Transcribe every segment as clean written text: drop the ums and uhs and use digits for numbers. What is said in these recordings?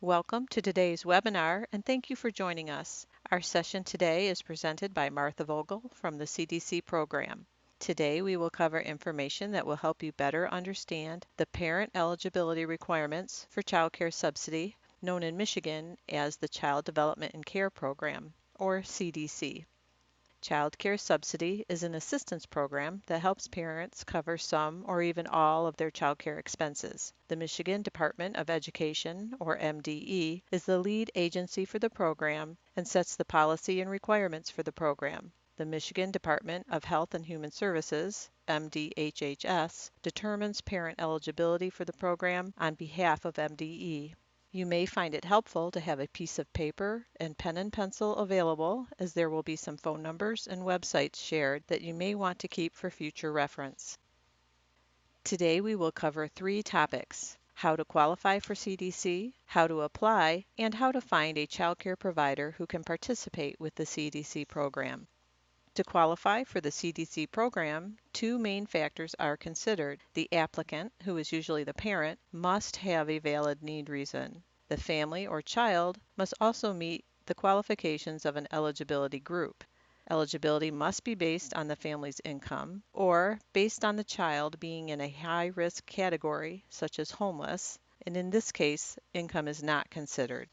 Welcome to today's webinar and thank you for joining us. Our session today is presented by Martha Vogel from the CDC program. Today we will cover information that will help you better understand the parent eligibility requirements for child care subsidy, known in Michigan as the Child Development and Care Program, or CDC. Child care subsidy is an assistance program that helps parents cover some or even all of their child care expenses. The Michigan Department of Education, or MDE, is the lead agency for the program and sets the policy and requirements for the program. The Michigan Department of Health and Human Services, MDHHS, determines parent eligibility for the program on behalf of MDE. You may find it helpful to have a piece of paper and pen and pencil available, as there will be some phone numbers and websites shared that you may want to keep for future reference. Today we will cover 3 topics: how to qualify for CDC, how to apply, and how to find a child care provider who can participate with the CDC program. To qualify for the CDC program, 2 main factors are considered. The applicant, who is usually the parent, must have a valid need reason. The family or child must also meet the qualifications of an eligibility group. Eligibility must be based on the family's income or based on the child being in a high-risk category, such as homeless, and in this case, income is not considered.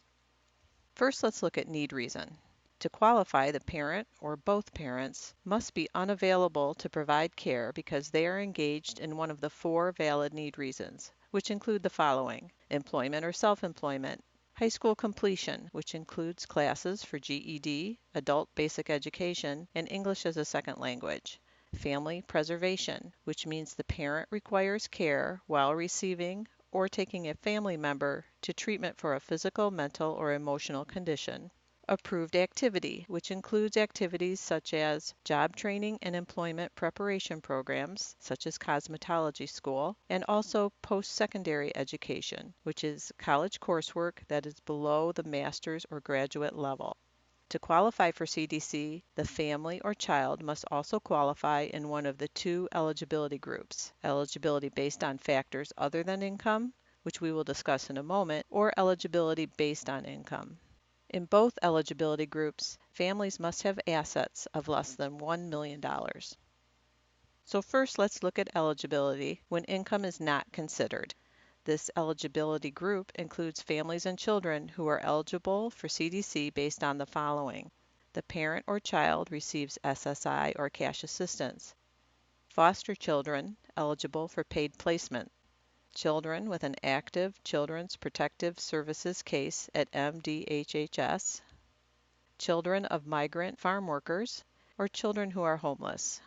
First, let's look at need reason. To qualify, the parent or both parents must be unavailable to provide care because they are engaged in one of the 4 valid need reasons, which include the following: employment or self-employment, high school completion, which includes classes for GED, adult basic education, and English as a second language, family preservation, which means the parent requires care while receiving or taking a family member to treatment for a physical, mental, or emotional condition. Approved activity, which includes activities such as job training and employment preparation programs, such as cosmetology school, and also post-secondary education, which is college coursework that is below the master's or graduate level. To qualify for CDC, the family or child must also qualify in one of the 2 eligibility groups: eligibility based on factors other than income, which we will discuss in a moment, or eligibility based on income. In both eligibility groups, families must have assets of less than $1 million. So first, let's look at eligibility when income is not considered. This eligibility group includes families and children who are eligible for CDC based on the following: the parent or child receives SSI or cash assistance, foster children eligible for paid placement, children with an active Children's Protective Services case at MDHHS, children of migrant farm workers, or children who are homeless.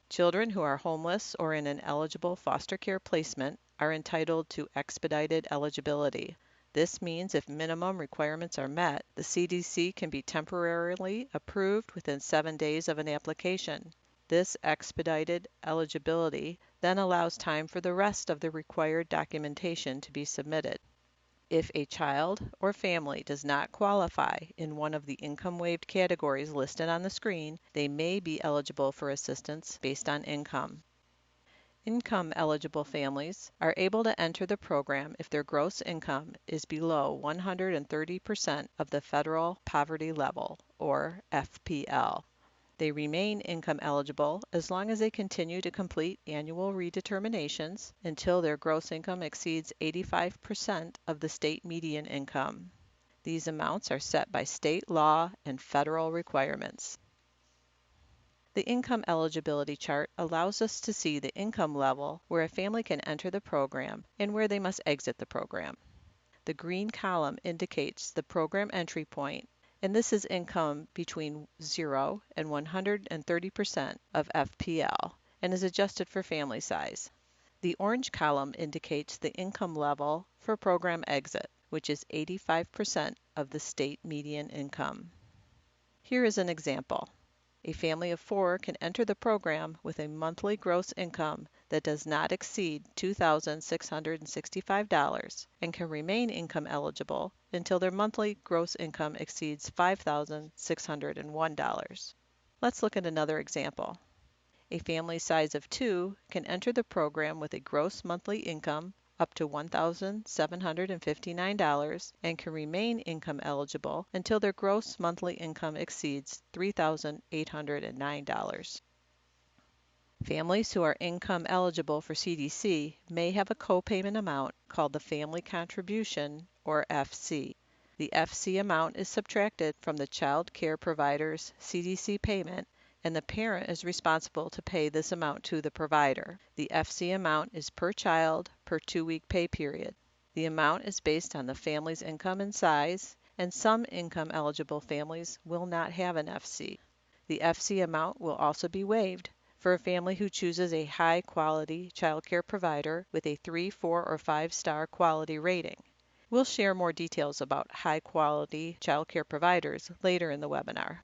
Children who are homeless or in an eligible foster care placement are entitled to expedited eligibility. This means if minimum requirements are met, the CDC can be temporarily approved within 7 days of an application. This expedited eligibility then allows time for the rest of the required documentation to be submitted. If a child or family does not qualify in one of the income waived categories listed on the screen, they may be eligible for assistance based on income. Income eligible families are able to enter the program if their gross income is below 130% of the federal poverty level, or FPL. They remain income eligible as long as they continue to complete annual redeterminations until their gross income exceeds 85% of the state median income. These amounts are set by state law and federal requirements. The income eligibility chart allows us to see the income level where a family can enter the program and where they must exit the program. The green column indicates the program entry point, and this is income between 0 and 130% of FPL and is adjusted for family size. The orange column indicates the income level for program exit, which is 85% of the state median income. Here is an example. A family of 4 can enter the program with a monthly gross income that does not exceed $2,665 and can remain income eligible until their monthly gross income exceeds $5,601. Let's look at another example. A family size of 2 can enter the program with a gross monthly income up to $1,759 and can remain income eligible until their gross monthly income exceeds $3,809. Families who are income eligible for CDC may have a copayment amount called the Family Contribution, or FC. The FC amount is subtracted from the child care provider's CDC payment, and the parent is responsible to pay this amount to the provider. The FC amount is per child per 2-week pay period. The amount is based on the family's income and size, and some income eligible families will not have an FC. The FC amount will also be waived for a family who chooses a high-quality child care provider with a 3, 4, or 5-star quality rating. We'll share more details about high-quality child care providers later in the webinar.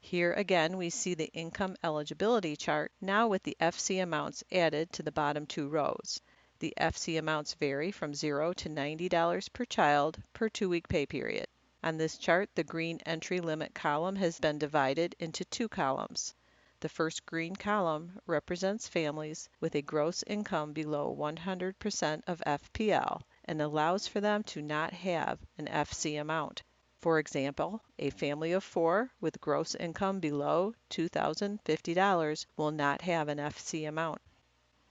Here again we see the income eligibility chart, now with the FC amounts added to the bottom 2 rows. The FC amounts vary from $0 to $90 per child per 2-week pay period. On this chart, the green entry limit column has been divided into 2 columns. The first green column represents families with a gross income below 100% of FPL and allows for them to not have an FC amount. For example, a family of 4 with gross income below $2,050 will not have an FC amount.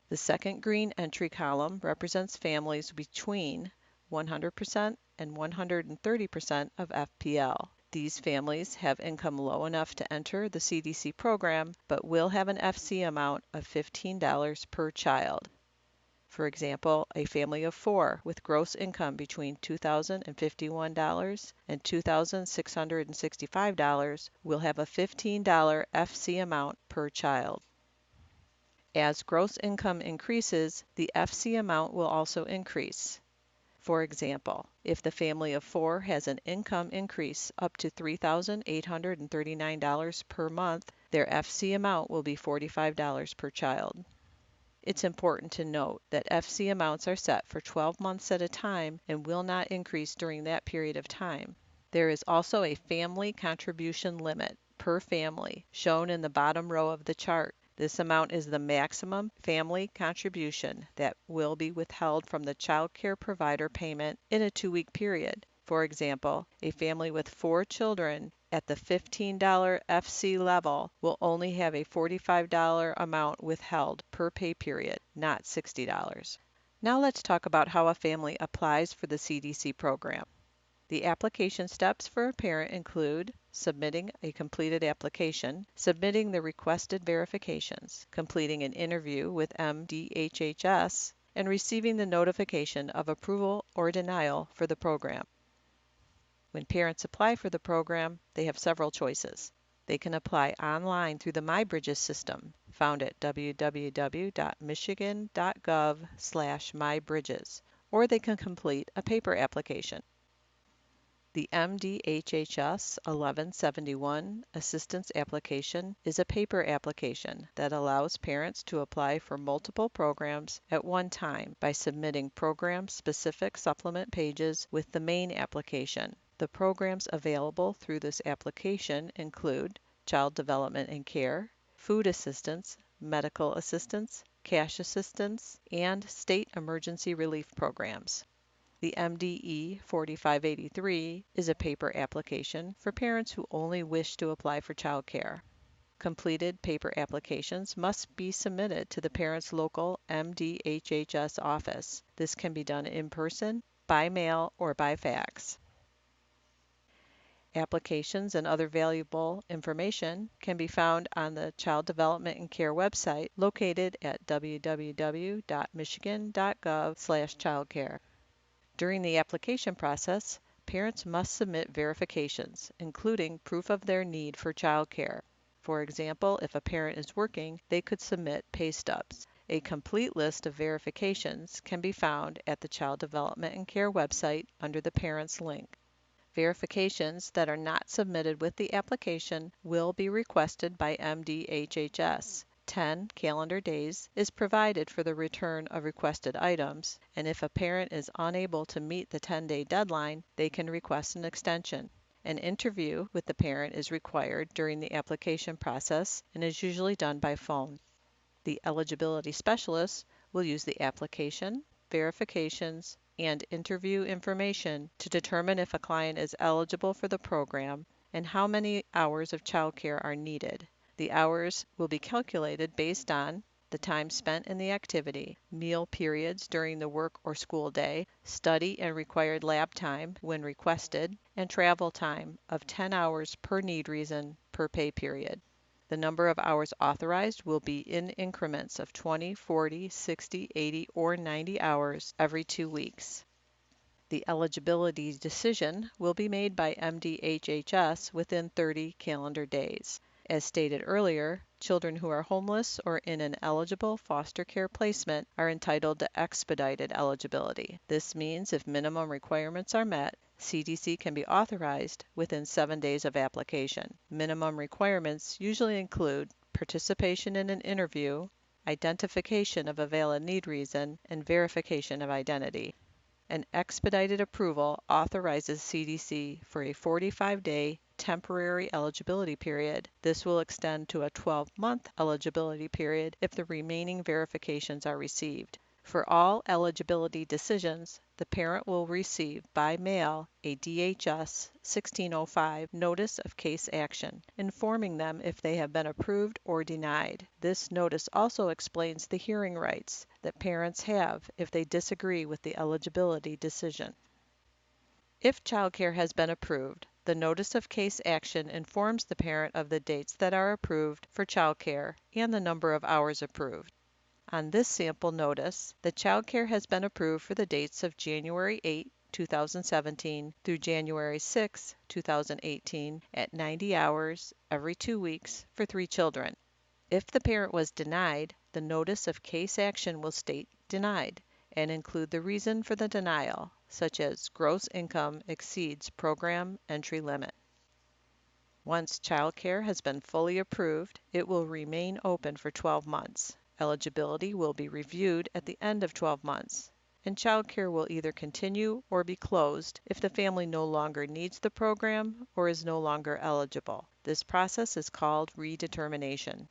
The second green entry column represents families between 100% and 130% of FPL. These families have income low enough to enter the CDC program, but will have an FC amount of $15 per child. For example, a family of 4 with gross income between $2,051 and $2,665 will have a $15 FC amount per child. As gross income increases, the FC amount will also increase. For example, if the family of 4 has an income increase up to $3,839 per month, their FC amount will be $45 per child. It's important to note that FC amounts are set for 12 months at a time and will not increase during that period of time. There is also a family contribution limit per family, shown in the bottom row of the chart. This amount is the maximum family contribution that will be withheld from the child care provider payment in a 2-week period. For example, a family with 4 children at the $15 FC level will only have a $45 amount withheld per pay period, not $60. Now let's talk about how a family applies for the CDC program. The application steps for a parent include submitting a completed application, submitting the requested verifications, completing an interview with MDHHS, and receiving the notification of approval or denial for the program. When parents apply for the program, they have several choices. They can apply online through the MyBridges system, found at www.michigan.gov/mybridges, or they can complete a paper application. The MDHHS 1171 Assistance Application is a paper application that allows parents to apply for multiple programs at one time by submitting program-specific supplement pages with the main application. The programs available through this application include Child Development and Care, Food Assistance, Medical Assistance, Cash Assistance, and State Emergency Relief Programs. The MDE 4583 is a paper application for parents who only wish to apply for child care. Completed paper applications must be submitted to the parent's local MDHHS office. This can be done in person, by mail, or by fax. Applications and other valuable information can be found on the Child Development and Care website located at www.michigan.gov/childcare. During the application process, parents must submit verifications, including proof of their need for child care. For example, if a parent is working, they could submit pay stubs. A complete list of verifications can be found at the Child Development and Care website under the Parents link. Verifications that are not submitted with the application will be requested by MDHHS. 10 calendar days is provided for the return of requested items, and if a parent is unable to meet the 10-day deadline, they can request an extension. An interview with the parent is required during the application process and is usually done by phone. The eligibility specialist will use the application, verifications, and interview information to determine if a client is eligible for the program and how many hours of childcare are needed. The hours will be calculated based on the time spent in the activity, meal periods during the work or school day, study and required lab time when requested, and travel time of 10 hours per need reason per pay period. The number of hours authorized will be in increments of 20, 40, 60, 80, or 90 hours every 2 weeks. The eligibility decision will be made by MDHHS within 30 calendar days. As stated earlier, children who are homeless or in an eligible foster care placement are entitled to expedited eligibility. This means if minimum requirements are met, CDC can be authorized within 7 days of application. Minimum requirements usually include participation in an interview, identification of a valid need reason, and verification of identity. An expedited approval authorizes CDC for a 45-day temporary eligibility period. This will extend to a 12-month eligibility period if the remaining verifications are received. For all eligibility decisions, the parent will receive by mail a DHS 1605 Notice of Case Action, informing them if they have been approved or denied. This notice also explains the hearing rights that parents have if they disagree with the eligibility decision. If childcare has been approved, the Notice of Case Action informs the parent of the dates that are approved for childcare and the number of hours approved. On this sample notice, the childcare has been approved for the dates of January 8, 2017 through January 6, 2018 at 90 hours every 2 weeks for 3 children. If the parent was denied, the Notice of Case Action will state denied and include the reason for the denial, such as gross income exceeds program entry limit. Once childcare has been fully approved, it will remain open for 12 months. Eligibility will be reviewed at the end of 12 months, and childcare will either continue or be closed if the family no longer needs the program or is no longer eligible. This process is called redetermination.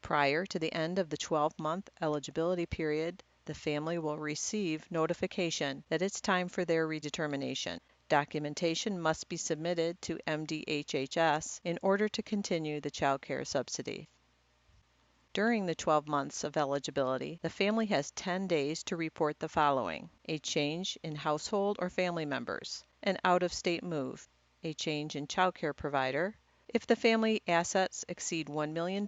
Prior to the end of the 12-month eligibility period, the family will receive notification that it's time for their redetermination. Documentation must be submitted to MDHHS in order to continue the child care subsidy. During the 12 months of eligibility, the family has 10 days to report the following: a change in household or family members, an out-of-state move, a change in child care provider, if the family assets exceed $1 million,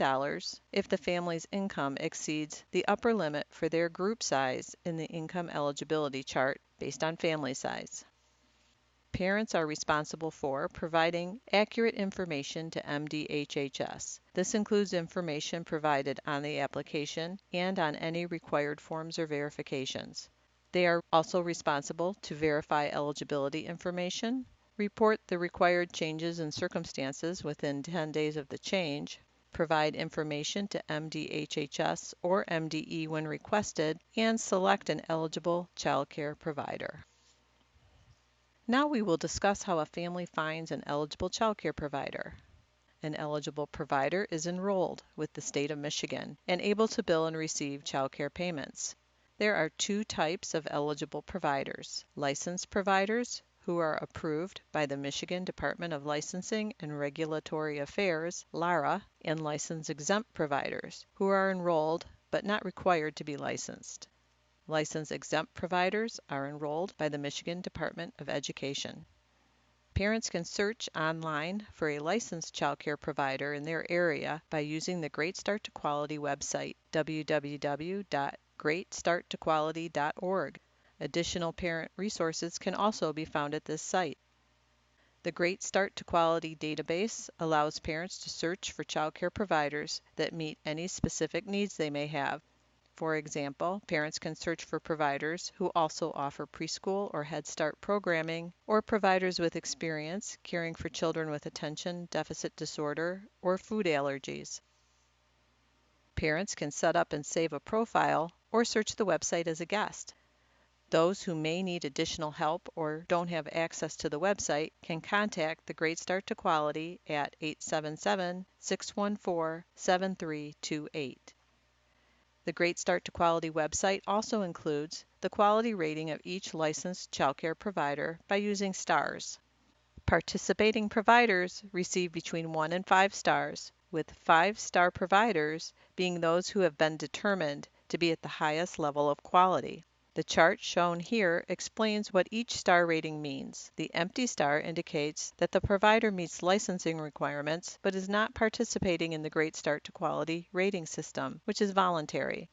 if the family's income exceeds the upper limit for their group size in the income eligibility chart based on family size. Parents are responsible for providing accurate information to MDHHS. This includes information provided on the application and on any required forms or verifications. They are also responsible to verify eligibility information, report the required changes in circumstances within 10 days of the change, provide information to MDHHS or MDE when requested, and select an eligible child care provider. Now we will discuss how a family finds an eligible child care provider. An eligible provider is enrolled with the state of Michigan and able to bill and receive child care payments. There are 2 types of eligible providers: licensed providers, who are approved by the Michigan Department of Licensing and Regulatory Affairs, LARA, and licensed exempt providers, who are enrolled but not required to be licensed. Licensed exempt providers are enrolled by the Michigan Department of Education. Parents can search online for a licensed child care provider in their area by using the Great Start to Quality website, www.greatstarttoquality.org. Additional parent resources can also be found at this site. The Great Start to Quality database allows parents to search for child care providers that meet any specific needs they may have. For example, parents can search for providers who also offer preschool or Head Start programming, or providers with experience caring for children with attention deficit disorder or food allergies. Parents can set up and save a profile or search the website as a guest. Those who may need additional help or don't have access to the website can contact the Great Start to Quality at 877-614-7328. The Great Start to Quality website also includes the quality rating of each licensed childcare provider by using stars. Participating providers receive between 1 and 5 stars, with 5-star providers being those who have been determined to be at the highest level of quality. The chart shown here explains what each star rating means. The empty star indicates that the provider meets licensing requirements but is not participating in the Great Start to Quality rating system, which is voluntary.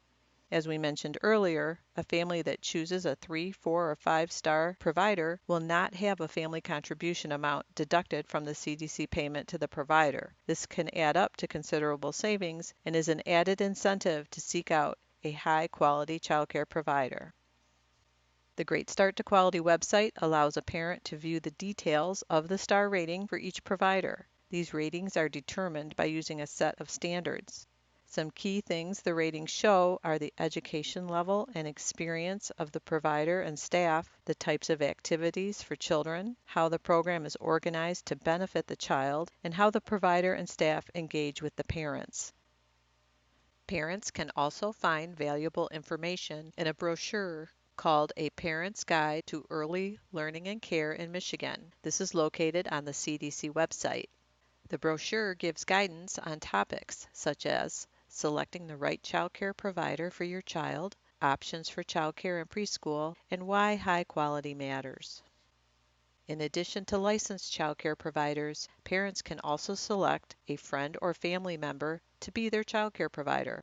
As we mentioned earlier, a family that chooses a 3, 4, or 5-star provider will not have a family contribution amount deducted from the CDC payment to the provider. This can add up to considerable savings and is an added incentive to seek out a high-quality childcare provider. The Great Start to Quality website allows a parent to view the details of the star rating for each provider. These ratings are determined by using a set of standards. Some key things the ratings show are the education level and experience of the provider and staff, the types of activities for children, how the program is organized to benefit the child, and how the provider and staff engage with the parents. Parents can also find valuable information in a brochure called A Parent's Guide to Early Learning and Care in Michigan. This is located on the CDC website. The brochure gives guidance on topics such as selecting the right childcare provider for your child, options for childcare and preschool, and why high quality matters. In addition to licensed childcare providers, parents can also select a friend or family member to be their childcare provider.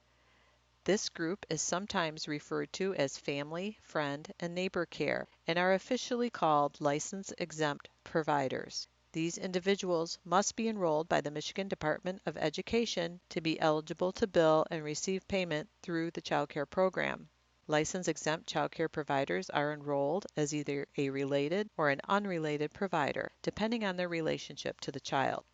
This group is sometimes referred to as family, friend, and neighbor care and are officially called license exempt providers. These individuals must be enrolled by the Michigan Department of Education to be eligible to bill and receive payment through the child care program. License-exempt child care providers are enrolled as either a related or an unrelated provider, depending on their relationship to the child.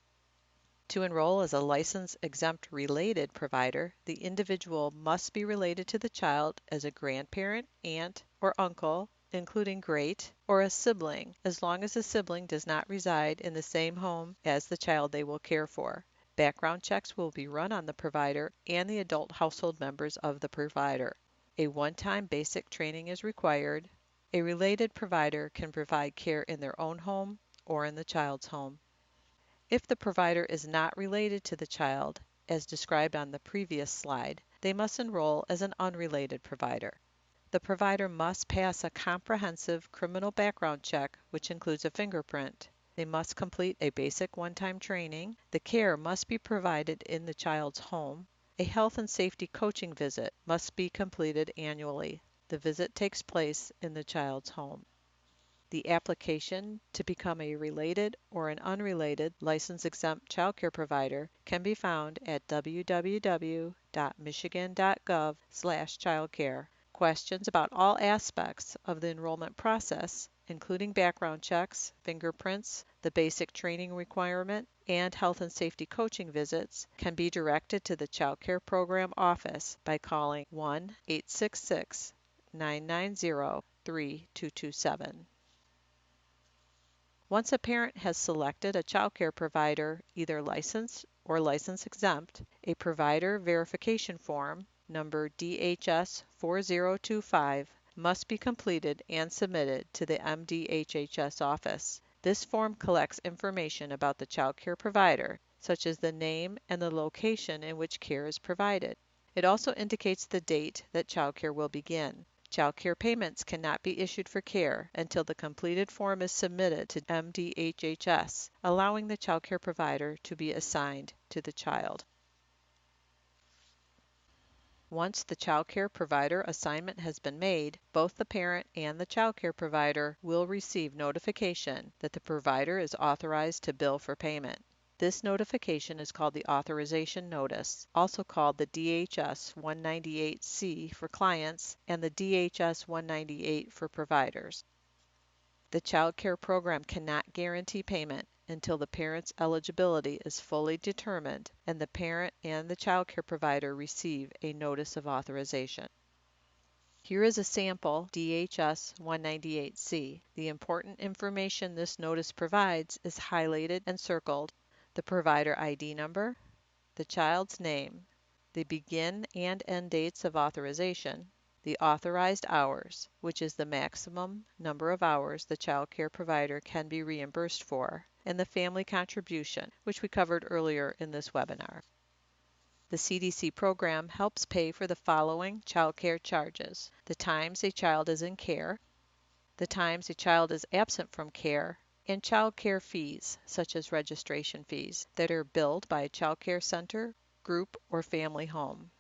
To enroll as a license-exempt related provider, the individual must be related to the child as a grandparent, aunt, or uncle, including great, or a sibling, as long as the sibling does not reside in the same home as the child they will care for. Background checks will be run on the provider and the adult household members of the provider. A one-time basic training is required. A related provider can provide care in their own home or in the child's home. If the provider is not related to the child, as described on the previous slide, they must enroll as an unrelated provider. The provider must pass a comprehensive criminal background check, which includes a fingerprint. They must complete a basic one-time training. The care must be provided in the child's home. A health and safety coaching visit must be completed annually. The visit takes place in the child's home. The application to become a related or an unrelated license-exempt childcare provider can be found at www.michigan.gov/childcare. Questions about all aspects of the enrollment process, including background checks, fingerprints, the basic training requirement, and health and safety coaching visits, can be directed to the Child Care Program office by calling 1-866-990-3227. Once a parent has selected a child care provider, either licensed or license exempt, a provider verification form, number DHS 4025, must be completed and submitted to the MDHHS office. This form collects information about the child care provider, such as the name and the location in which care is provided. It also indicates the date that child care will begin. Child care payments cannot be issued for care until the completed form is submitted to MDHHS, allowing the child care provider to be assigned to the child. Once the child care provider assignment has been made, both the parent and the child care provider will receive notification that the provider is authorized to bill for payment. This notification is called the Authorization Notice, also called the DHS 198C for clients and the DHS 198 for providers. The child care program cannot guarantee payment until the parent's eligibility is fully determined and the parent and the child care provider receive a notice of authorization. Here is a sample DHS 198C. The important information this notice provides is highlighted and circled: the provider ID number, the child's name, the begin and end dates of authorization, the authorized hours, which is the maximum number of hours the child care provider can be reimbursed for, and the family contribution, which we covered earlier in this webinar. The CDC program helps pay for the following child care charges: the times a child is in care, the times a child is absent from care, and child care fees, such as registration fees, that are billed by a child care center, group, or family home.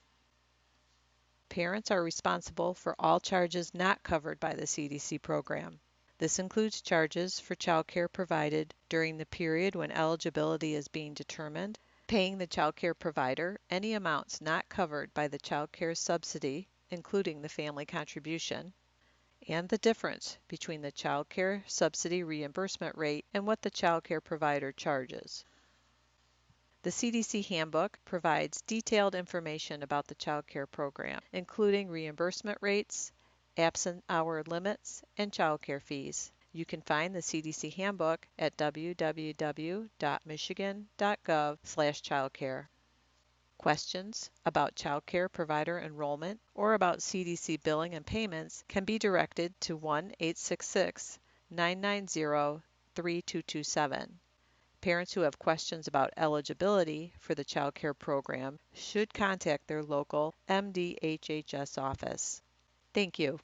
Parents are responsible for all charges not covered by the CDC program. This includes charges for child care provided during the period when eligibility is being determined, paying the child care provider any amounts not covered by the child care subsidy, including the family contribution, and the difference between the child care subsidy reimbursement rate and what the child care provider charges. The CDC handbook provides detailed information about the child care program, including reimbursement rates, absent hour limits, and child care fees. You can find the CDC handbook at www.michigan.gov/childcare. Questions about child care provider enrollment or about CDC billing and payments can be directed to 1-866-990-3227. Parents who have questions about eligibility for the child care program should contact their local MDHHS office. Thank you.